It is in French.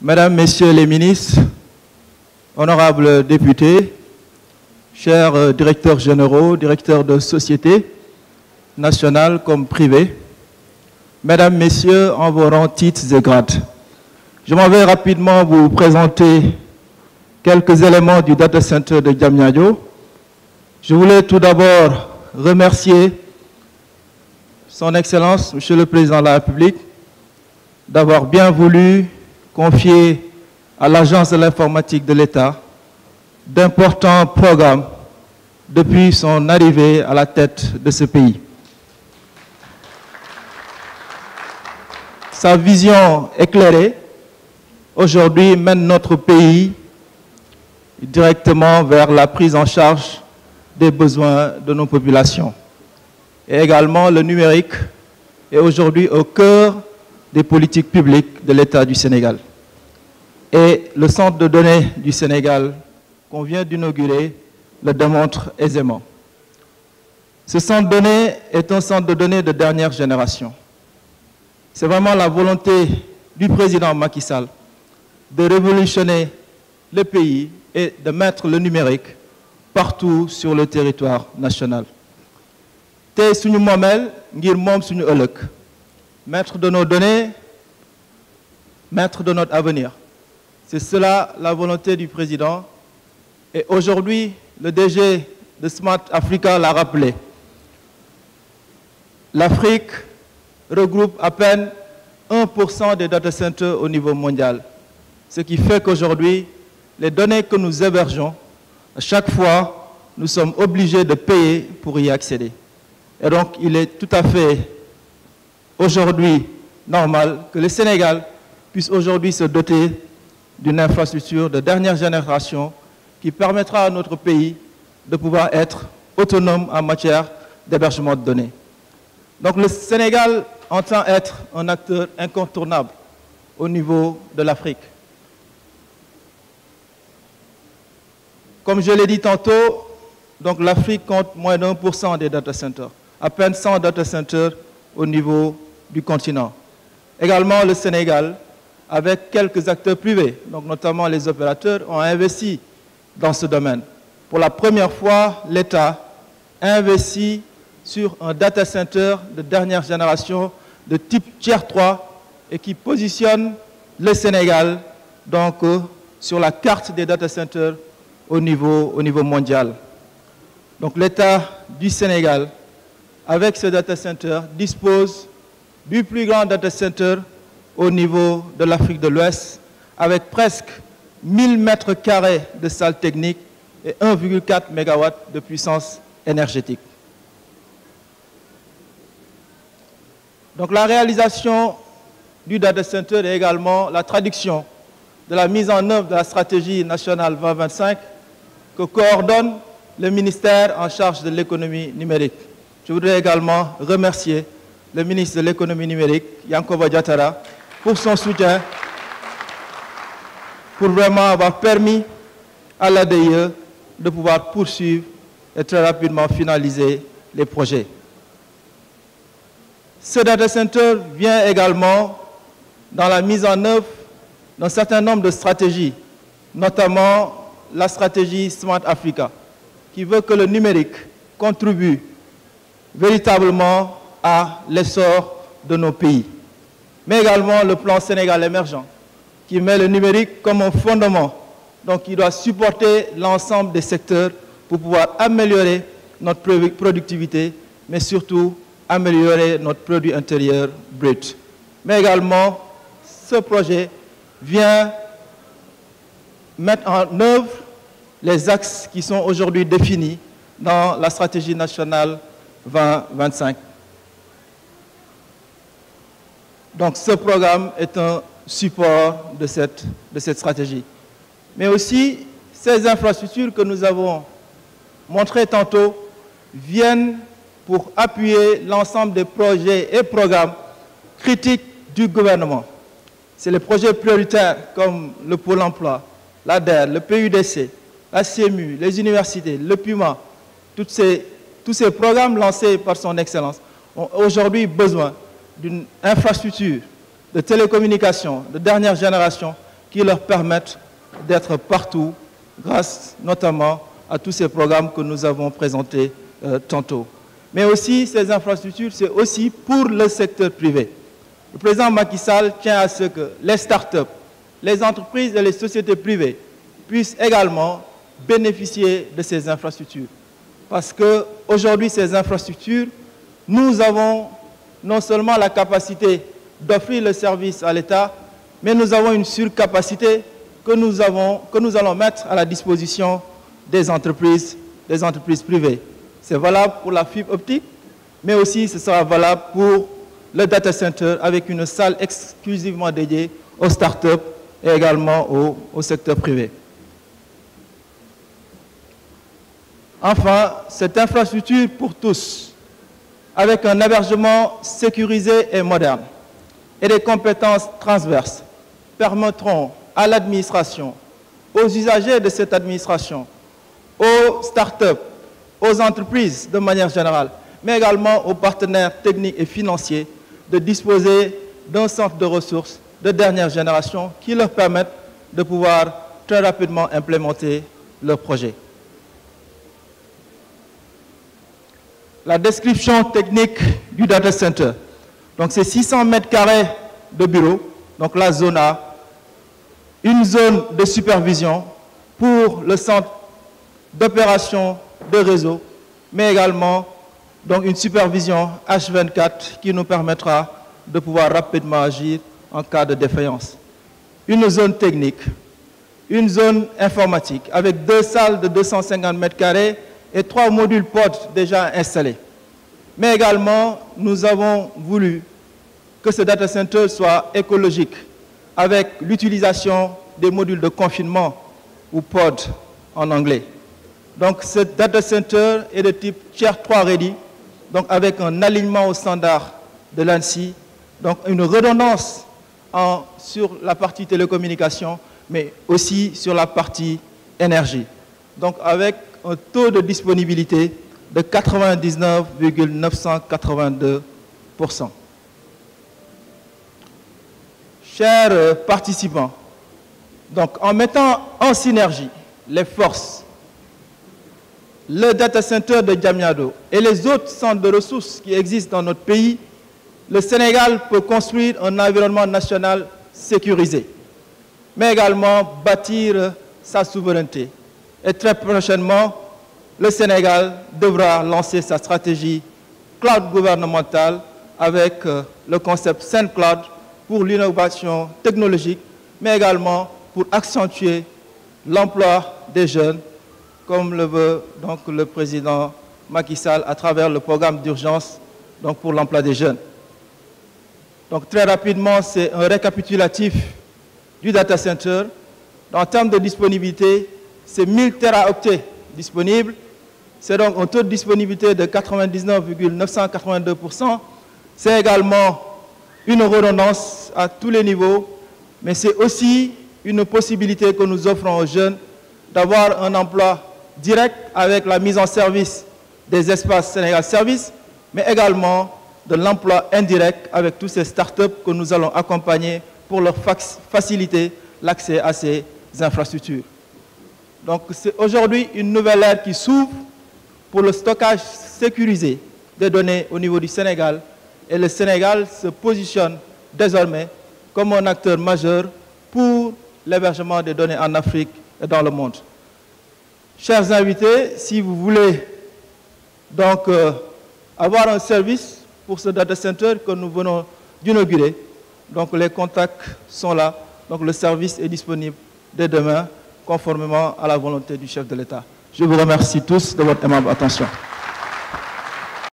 Mesdames, Messieurs les ministres, honorables députés, chers directeurs généraux, directeurs de sociétés, nationales comme privées, Mesdames, Messieurs, en vos rangs, titres et grades, je m'en vais rapidement vous présenter quelques éléments du data center de Diamniadio. Je voulais tout d'abord remercier Son Excellence, Monsieur le Président de la République, d'avoir bien voulu confier à l'Agence de l'informatique de l'État d'importants programmes depuis son arrivée à la tête de ce pays. Sa vision éclairée, aujourd'hui, mène notre pays directement vers la prise en charge des besoins de nos populations. Et également, le numérique est aujourd'hui au cœur des politiques publiques de l'État du Sénégal. Et le centre de données du Sénégal qu'on vient d'inaugurer le démontre aisément. Ce centre de données est un centre de données de dernière génération. C'est vraiment la volonté du président Macky Sall de révolutionner le pays et de mettre le numérique partout sur le territoire national. Tey suñu moomeel ngir moom suñu ëllëg, maître de nos données, maître de notre avenir. C'est cela la volonté du président. Et aujourd'hui, le DG de Smart Africa l'a rappelé. L'Afrique regroupe à peine 1% des data centers au niveau mondial. Ce qui fait qu'aujourd'hui, les données que nous hébergeons, à chaque fois, nous sommes obligés de payer pour y accéder. Et donc, il est tout à fait aujourd'hui normal que le Sénégal puisse aujourd'hui se doter d'une infrastructure de dernière génération qui permettra à notre pays de pouvoir être autonome en matière d'hébergement de données. Donc le Sénégal entend être un acteur incontournable au niveau de l'Afrique. Comme je l'ai dit tantôt, donc l'Afrique compte moins de 1% des data centers, à peine 100 data centers au niveau du continent. Également le Sénégal, avec quelques acteurs privés, donc notamment les opérateurs, ont investi dans ce domaine. Pour la première fois, l'État investit sur un data center de dernière génération de type Tier 3 et qui positionne le Sénégal donc, sur la carte des data centers au niveau mondial. Donc l'État du Sénégal, avec ce data center, dispose du plus grand data center au niveau de l'Afrique de l'Ouest, avec presque 1000 mètres carrés de salles techniques et 1,4 MW de puissance énergétique. Donc la réalisation du data center est également la traduction de la mise en œuvre de la stratégie nationale 2025 que coordonne le ministère en charge de l'économie numérique. Je voudrais également remercier le ministre de l'économie numérique, Yankoba Diattara, pour son soutien, pour vraiment avoir permis à l'ADIE de pouvoir poursuivre et très rapidement finaliser les projets. Ce data center vient également dans la mise en œuvre d'un certain nombre de stratégies, notamment la stratégie Smart Africa, qui veut que le numérique contribue véritablement à l'essor de nos pays. Mais également le plan Sénégal émergent, qui met le numérique comme un fondement. Donc il doit supporter l'ensemble des secteurs pour pouvoir améliorer notre productivité, mais surtout améliorer notre produit intérieur brut. Mais également, ce projet vient mettre en œuvre les axes qui sont aujourd'hui définis dans la stratégie nationale 2025. Donc ce programme est un support de cette stratégie. Mais aussi, ces infrastructures que nous avons montrées tantôt viennent pour appuyer l'ensemble des projets et programmes critiques du gouvernement. C'est les projets prioritaires comme le Pôle emploi, l'ADER, le PUDC, la CMU, les universités, le PUMA, tous ces programmes lancés par son Excellence ont aujourd'hui besoin d'une infrastructure de télécommunications de dernière génération qui leur permettent d'être partout, grâce notamment à tous ces programmes que nous avons présentés tantôt. Mais aussi, ces infrastructures, c'est aussi pour le secteur privé. Le président Macky Sall tient à ce que les start-up, les entreprises et les sociétés privées puissent également bénéficier de ces infrastructures. Parce qu'aujourd'hui, ces infrastructures, nous avons non seulement la capacité d'offrir le service à l'État, mais nous avons une surcapacité que nous allons mettre à la disposition des entreprises privées. C'est valable pour la fibre optique, mais aussi ce sera valable pour le data center avec une salle exclusivement dédiée aux start-up et également au secteur privé. Enfin, cette infrastructure pour tous, avec un hébergement sécurisé et moderne et des compétences transverses, permettront à l'administration, aux usagers de cette administration, aux start-up, aux entreprises de manière générale, mais également aux partenaires techniques et financiers de disposer d'un centre de ressources de dernière génération qui leur permettent de pouvoir très rapidement implémenter leurs projets. La description technique du data center. Donc c'est 600 mètres carrés de bureaux, donc la zone A, une zone de supervision pour le centre d'opération de réseau, mais également donc une supervision H24 qui nous permettra de pouvoir rapidement agir en cas de défaillance. Une zone technique, une zone informatique avec 2 salles de 250 mètres carrés et 3 modules pod déjà installés. Mais également, nous avons voulu que ce data center soit écologique avec l'utilisation des modules de confinement ou pod en anglais. Donc ce data center est de type Tier 3 Ready, donc avec un alignement au standard de l'ANSSI, donc une redondance sur la partie télécommunication, mais aussi sur la partie énergie. Donc avec un taux de disponibilité de 99,982%. Chers participants, donc en mettant en synergie les forces, le data center de Diamniadio et les autres centres de ressources qui existent dans notre pays, le Sénégal peut construire un environnement national sécurisé, mais également bâtir sa souveraineté. Et très prochainement, le Sénégal devra lancer sa stratégie cloud gouvernementale avec le concept SendCloud pour l'innovation technologique, mais également pour accentuer l'emploi des jeunes, comme le veut donc le président Macky Sall à travers le programme d'urgence pour l'emploi des jeunes. Donc très rapidement, c'est un récapitulatif du data center. En termes de disponibilité, c'est 1000 teraoctets disponibles. C'est donc un taux de disponibilité de 99,982%. C'est également une redondance à tous les niveaux, mais c'est aussi une possibilité que nous offrons aux jeunes d'avoir un emploi direct avec la mise en service des espaces Sénégal Service, mais également de l'emploi indirect avec tous ces startups que nous allons accompagner pour leur faciliter l'accès à ces infrastructures. Donc c'est aujourd'hui une nouvelle ère qui s'ouvre pour le stockage sécurisé des données au niveau du Sénégal, et le Sénégal se positionne désormais comme un acteur majeur pour l'hébergement des données en Afrique et dans le monde. Chers invités, si vous voulez donc avoir un service pour ce data center que nous venons d'inaugurer, donc les contacts sont là, donc le service est disponible dès demain, conformément à la volonté du chef de l'État. Je vous remercie tous de votre aimable attention.